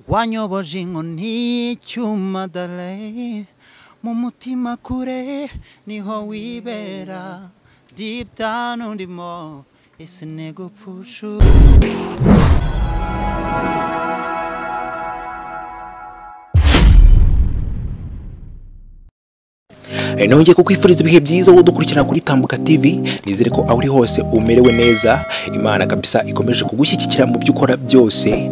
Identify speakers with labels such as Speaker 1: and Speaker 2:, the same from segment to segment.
Speaker 1: wanyoboje inkoni cyuma dale mu mutima kure niho wibera deep down undimo ese negupfusha
Speaker 2: nongeye kukwifuriza ibihe byiza wo dukurikira kuri Tambuka TV. Nizere ko aho uri hose umerewe neza, Imana kabisa ikomeje kugushyigikira mu byo ukora byose.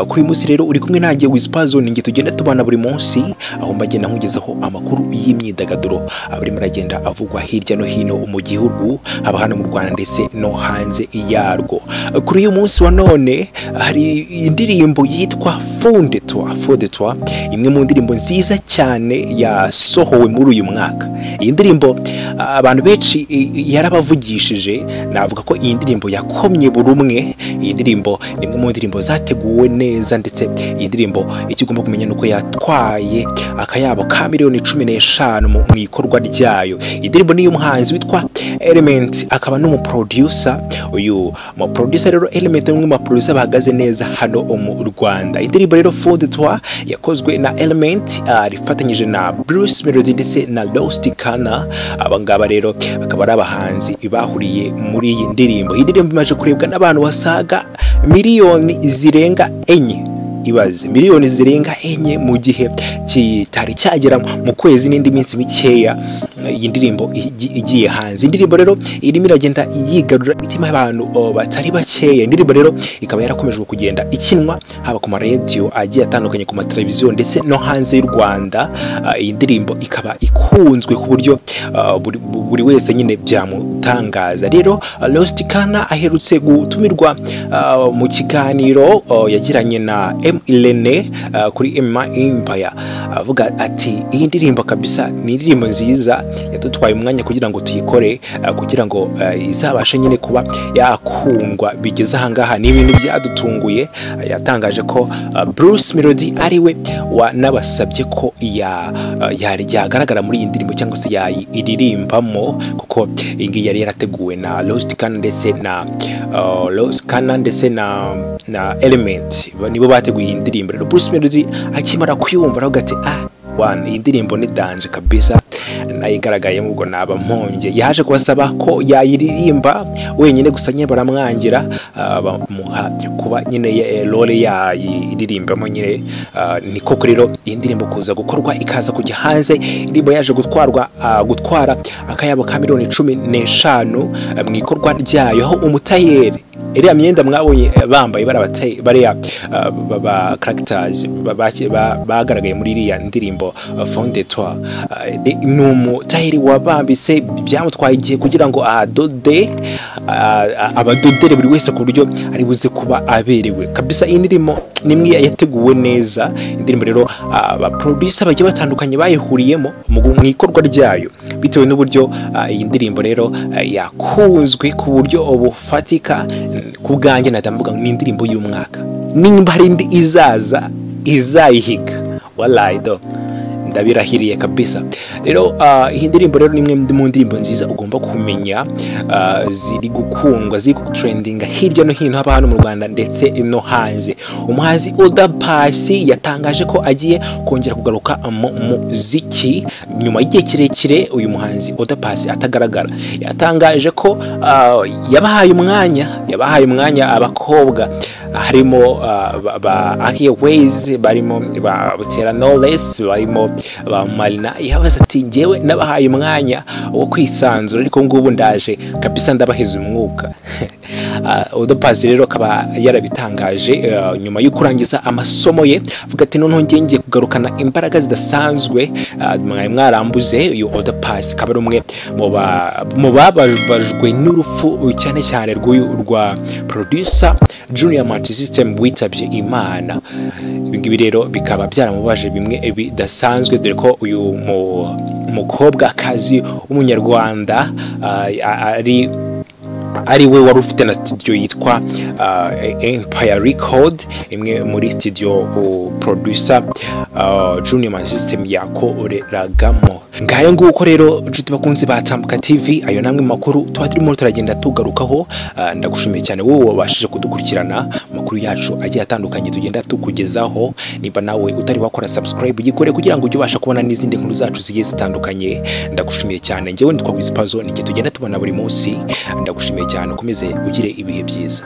Speaker 2: Kuri munsi rero uri kumwe nanjye Wispazo, nge tugenda tubana buri munsi aho mbagenda nkugezaho amakuru y'imyidagaduro abari maragenda avugwa hirya no hino mu gihugu, haba hano mu Rwanda ndetse no hanze yarwo. Kuri uyu munsi wa none hari indirimbo yitwa Fondetwa, imwe mu ndirimbo nziza cyane yasohowe muri uyu mwaka. Iyi ndirimbo abantu benshi yarabavugishije, navuga ko iyi ndirimbo yakomye buri umwe. Iyi ndirimbo ni imwe mu ndirimbo zateguwe neza, ndetse iyi ndirimbo ikigomba kumenya nuko yatwaye akayabo ka miliyoni 15 mu ikorwa ryayo. Iyi ndirimbo ni y'umuhanzi witwa Element, akaba n'umuproducer. Uyu mu producer rero Element ni umwe mu producer bahagaze neza hano mu Rwanda. Iyi ndirimbo rero Fondetwa yakozwe na Element rifatanyije na Bruce Melody ndetse na Kana. Abangaba rero bakaba ari abahanzi bahuriye muri iyi ndirimbo. Iyi ndirimbo imaze kurebwa n'abantu basaga miliyoni zirenga 4. Ibaze miliyoni zirenga 4 mu gihe kitari cyagera mu kwezi n'indi minsi mikeya iyi ndirimbo igiye hanze. Indirimbo rero irimo iragenda yigarura imitima y'abantu batari bakeya. Indirimbo rero ikaba yarakomeje kugenda ikinwa haba ku radio agiye atandukanye, ku mateleviziyo ndetse no hanze y'u Rwanda. Iyi ndirimbo ikaba ikunzwe ku buryo buri wese nyine byamutangaza. Rero Kana aherutse gutumirwa mu kiganiro yagiranye na Irene kuri Empire, avuga ati iyi ndirimbo kabisa ni indirimbo nziza yatutwaye umwanya kugira ngo tuyikore, kugira ngo izabashe nyine kuba yakungwa bigeze ahangaha. Ni ibintu byadutunguye. Yatangaje ko Bruce Melody ariwe wanabasabye ko yagaragara muri iyi ndirimbo cyangwa se yayiririmbamo, kuko iyi ngiyi yari yarateguwe na Kana ndetse na Element, nibo bateguye iyi ndirimbo. Rero Bruce Melody akimara kuyumva aravuga ati iyi ndirimbo ni danje kabisa, nayigaragayemo ubwo naba mponge. Yaje kubasaba ko yayiririmba wenyine, gusa nyine baramwangira, bamuha kuba nyine role yayiririmbamo nyine. Niko rero iyi ndirimbo kuza gukorwa ikaza kujya hanze. Indirimbo yaje gutwara akayabo ka miliyoni 15 mu ikorwa ryayo, aho umutayeri iriya myenda mwabonye bambaye bariya characters bagaragaye muri iriya ndirimbo Fondetwa, ni umutahiri wabambise. Byamutwaye igihe kugira ngo abadodere buri wese ku buryo ari buze kuba aberewe kabisa. Iyi ndirimbo nimwe yateguwe neza. Indirimbo rero abaproducer bagiye batandukanye bayihuriyemo mu ikorwa ryayo, bitewe n'uburyo iyi ndirimbo rero yakunzwe ku buryo bufatika. Ku bwanjye natambuga ni indirimbo y'umwaka. Nimba hari indi izayihiga wallahi ndabirahiriye kabisa. Rero iyi ndirimbo rero ni imwe mu ndirimbo nziza ugomba kumenya, ziri gukundwa, ziri trending hirya no hino, haba hano mu Rwanda ndetse no hanze. Umuhanzi Pasi yatangaje ko agiye kongera kugaruka mu muziki nyuma y'igihe kirekire. Uyu muhanzi Pasi atagaragara, yatangaje ko yabahaye umwanya abakobwa, harimo ba Ways, barimo ba Butera Knowless, barimo ba Marina. Yabaza ati ngewe nabahaye umwanya wo kwisanzura, ariko ngubu ndaje kabisa ndabaheza umwuka. Pasi rero akaba yarabitangaje nyuma yo kurangiza amasomo ye, avuga ati none ngiye kugarukana imbaraga zidasanzwe, mwarambuze. Uyu Pasi akaba ari umwe mu babajwe n'urupfu cyane rwa producer Junior Multisystem witabye Imana. Ibingibi rero bikaba byaramubaje bimwe bidasanzwe, dore ko uyu mukobwa kazi w'umunyarwanda ari we wari ufite na studio yitwa Empire Record, imwe muri studio producer junior system yakoreragamo. Ngayo nguko rero nshuti bakunzi ba Tambuka TV, ayo namwe makuru tuba turimo turagenda tugarukaho. Ndagushimiye cyane wowe wabashije kudukurikirana makuru yacu agiye atandukanye tugenda tukugezaho. Niba nawe utari wakora subscribe yikore kugira ngo ujye ubasha kubona n'izindi nkuru zacu zigiye zitandukanye. Ndagushimiye cyane, njyewe nitwa Wiz Puzzle, niki tugenda tubona buri munsi. Ndagushimiye cyane, ukomeze ugire ibihe byiza.